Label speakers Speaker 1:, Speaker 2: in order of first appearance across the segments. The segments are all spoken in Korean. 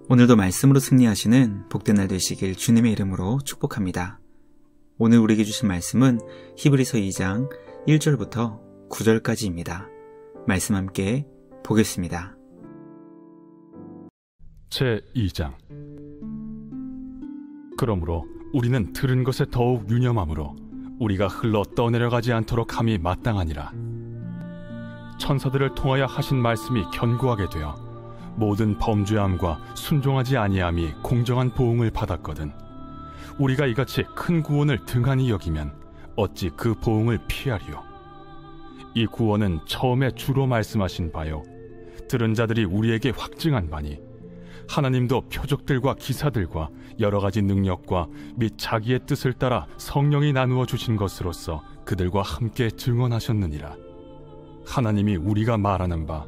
Speaker 1: 오늘도 말씀으로 승리하시는 복된 날 되시길 주님의 이름으로 축복합니다. 오늘 우리에게 주신 말씀은 히브리서 2장 1절부터 9절까지입니다. 말씀 함께 보겠습니다.
Speaker 2: 제2장. 그러므로 우리는 들은 것에 더욱 유념함으로 우리가 흘러 떠내려가지 않도록 함이 마땅하니라. 천사들을 통하여 하신 말씀이 견고하게 되어 모든 범죄함과 순종하지 아니함이 공정한 보응을 받았거든. 우리가 이같이 큰 구원을 등한히 여기면 어찌 그 보응을 피하리요. 이 구원은 처음에 주로 말씀하신 바요, 들은 자들이 우리에게 확증한 바니, 하나님도 표적들과 기사들과 여러 가지 능력과 및 자기의 뜻을 따라 성령이 나누어 주신 것으로서 그들과 함께 증언하셨느니라. 하나님이 우리가 말하는 바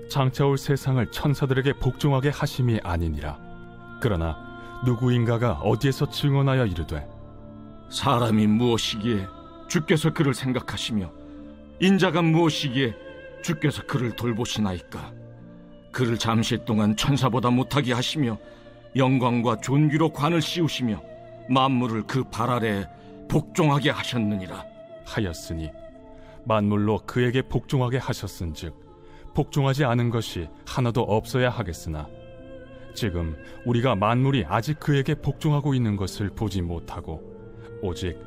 Speaker 2: 장차 올 세상을 천사들에게 복종하게 하심이 아니니라. 그러나 누구인가가 어디에서 증언하여 이르되,
Speaker 3: 사람이 무엇이기에 주께서 그를 생각하시며 인자가 무엇이기에 주께서 그를 돌보시나이까. 그를 잠시 동안 천사보다 못하게 하시며 영광과 존귀로 관을 씌우시며 만물을 그 발 아래에 복종하게 하셨느니라
Speaker 2: 하였으니, 만물로 그에게 복종하게 하셨은즉 복종하지 않은 것이 하나도 없어야 하겠으나, 지금 우리가 만물이 아직 그에게 복종하고 있는 것을 보지 못하고 오직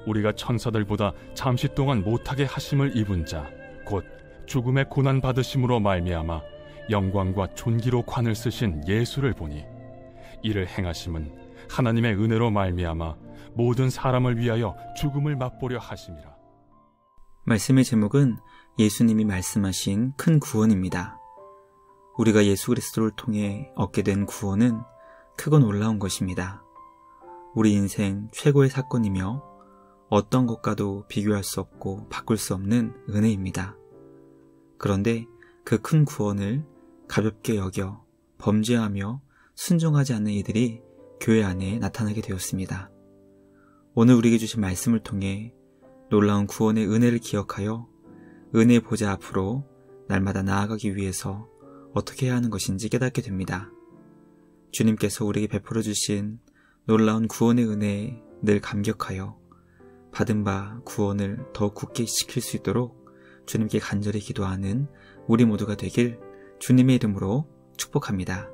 Speaker 2: 우리가 천사들보다 잠시 동안 못하게 하심을 입은 자, 곧 죽음의 고난 받으심으로 말미암아 영광과 존귀로 관을 쓰신 예수를 보니, 이를 행하심은 하나님의 은혜로 말미암아 모든 사람을 위하여 죽음을 맛보려 하심이라.
Speaker 1: 말씀의 제목은 예수님이 말씀하신 큰 구원입니다. 우리가 예수 그리스도를 통해 얻게 된 구원은 크고 놀라운 것입니다. 우리 인생 최고의 사건이며 어떤 것과도 비교할 수 없고 바꿀 수 없는 은혜입니다. 그런데 그 큰 구원을 가볍게 여겨 범죄하며 순종하지 않는 이들이 교회 안에 나타나게 되었습니다. 오늘 우리에게 주신 말씀을 통해 놀라운 구원의 은혜를 기억하여 은혜의 보좌 앞으로 날마다 나아가기 위해서 어떻게 해야 하는 것인지 깨닫게 됩니다. 주님께서 우리에게 베풀어 주신 놀라운 구원의 은혜에 늘 감격하여 받은 바 구원을 더욱 굳게 지킬 수 있도록 주님께 간절히 기도하는 우리 모두가 되길 주님의 이름으로 축복합니다.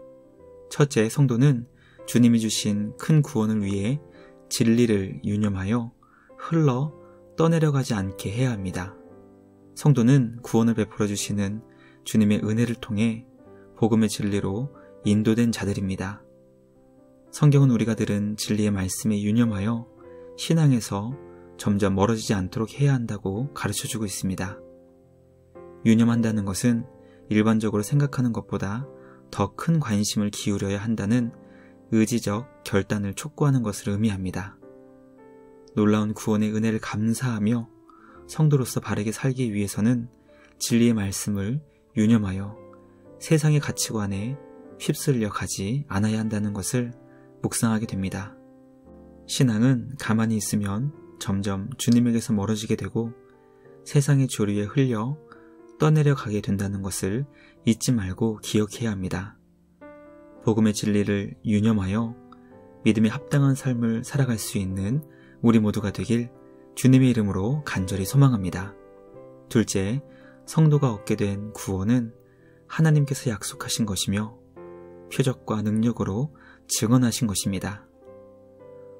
Speaker 1: 첫째, 성도는 주님이 주신 큰 구원을 위해 진리를 유념하여 흘러 떠내려가지 않게 해야 합니다. 성도는 구원을 베풀어 주시는 주님의 은혜를 통해 복음의 진리로 인도된 자들입니다. 성경은 우리가 들은 진리의 말씀에 유념하여 신앙에서 점점 멀어지지 않도록 해야 한다고 가르쳐주고 있습니다. 유념한다는 것은 일반적으로 생각하는 것보다 더 큰 관심을 기울여야 한다는 의지적 결단을 촉구하는 것을 의미합니다. 놀라운 구원의 은혜를 감사하며 성도로서 바르게 살기 위해서는 진리의 말씀을 유념하여 세상의 가치관에 휩쓸려 가지 않아야 한다는 것을 묵상하게 됩니다. 신앙은 가만히 있으면 점점 주님에게서 멀어지게 되고 세상의 조류에 흘려 떠내려 가게 된다는 것을 잊지 말고 기억해야 합니다. 복음의 진리를 유념하여 믿음에 합당한 삶을 살아갈 수 있는 우리 모두가 되길 주님의 이름으로 간절히 소망합니다. 둘째, 성도가 얻게 된 구원은 하나님께서 약속하신 것이며 표적과 능력으로 증언하신 것입니다.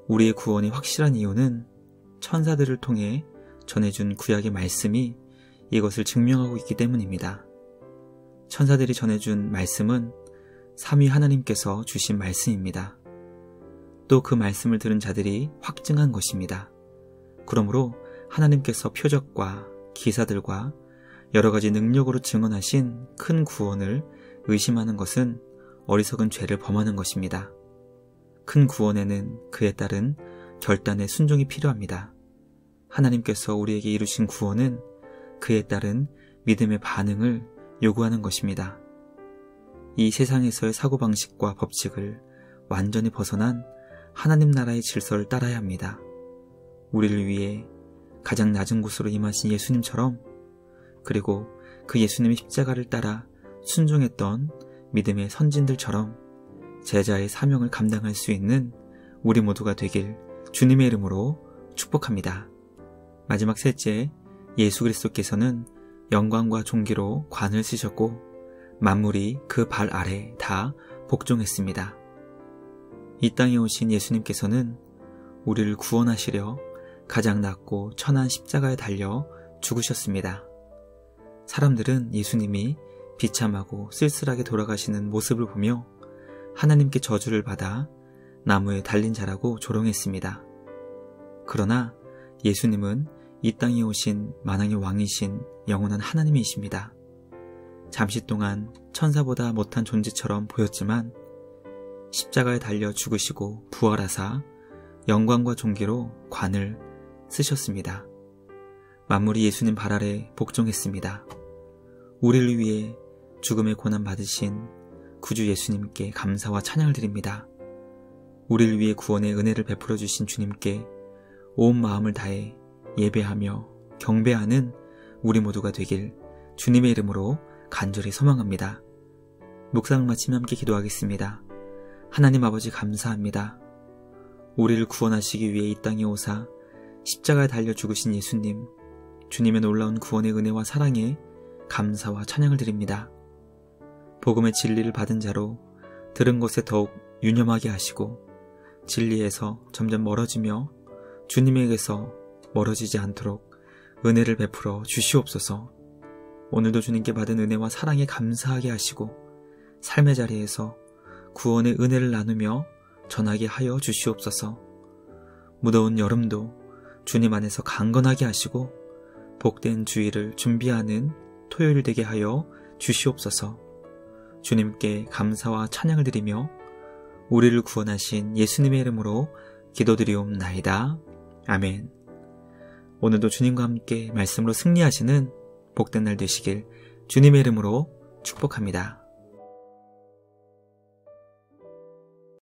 Speaker 1: 우리의 구원이 확실한 이유는 천사들을 통해 전해준 구약의 말씀이 이것을 증명하고 있기 때문입니다. 천사들이 전해준 말씀은 삼위 하나님께서 주신 말씀입니다. 또 그 말씀을 들은 자들이 확증한 것입니다. 그러므로 하나님께서 표적과 기사들과 여러 가지 능력으로 증언하신 큰 구원을 의심하는 것은 어리석은 죄를 범하는 것입니다. 큰 구원에는 그에 따른 결단의 순종이 필요합니다. 하나님께서 우리에게 이루신 구원은 그에 따른 믿음의 반응을 요구하는 것입니다. 이 세상에서의 사고방식과 법칙을 완전히 벗어난 하나님 나라의 질서를 따라야 합니다. 우리를 위해 가장 낮은 곳으로 임하신 예수님처럼, 그리고 그 예수님의 십자가를 따라 순종했던 믿음의 선진들처럼 제자의 사명을 감당할 수 있는 우리 모두가 되길 주님의 이름으로 축복합니다. 마지막 셋째, 예수 그리스도께서는 영광과 존귀로 관을 쓰셨고 만물이 그 발 아래 다 복종했습니다. 이 땅에 오신 예수님께서는 우리를 구원하시려 가장 낮고 천한 십자가에 달려 죽으셨습니다. 사람들은 예수님이 비참하고 쓸쓸하게 돌아가시는 모습을 보며 하나님께 저주를 받아 나무에 달린 자라고 조롱했습니다. 그러나 예수님은 이 땅에 오신 만왕의 왕이신 영원한 하나님이십니다. 잠시 동안 천사보다 못한 존재처럼 보였지만 십자가에 달려 죽으시고 부활하사 영광과 존귀로 관을 쓰셨습니다. 만물이 예수님 발 아래 복종했습니다. 우리를 위해 죽음의 고난 받으신 구주 예수님께 감사와 찬양을 드립니다. 우리를 위해 구원의 은혜를 베풀어 주신 주님께 온 마음을 다해 예배하며 경배하는 우리 모두가 되길 주님의 이름으로 간절히 소망합니다. 묵상을 마치며 함께 기도하겠습니다. 하나님 아버지 감사합니다. 우리를 구원하시기 위해 이 땅에 오사 십자가에 달려 죽으신 예수님, 주님의 놀라운 구원의 은혜와 사랑에 감사와 찬양을 드립니다. 복음의 진리를 받은 자로 들은 것에 더욱 유념하게 하시고 진리에서 점점 멀어지며 주님에게서 멀어지지 않도록 은혜를 베풀어 주시옵소서. 오늘도 주님께 받은 은혜와 사랑에 감사하게 하시고 삶의 자리에서 구원의 은혜를 나누며 전하게 하여 주시옵소서. 무더운 여름도 주님 안에서 강건하게 하시고 복된 주일을 준비하는 토요일 되게 하여 주시옵소서. 주님께 감사와 찬양을 드리며 우리를 구원하신 예수님의 이름으로 기도드리옵나이다. 아멘. 오늘도 주님과 함께 말씀으로 승리하시는 복된 날 되시길 주님의 이름으로 축복합니다.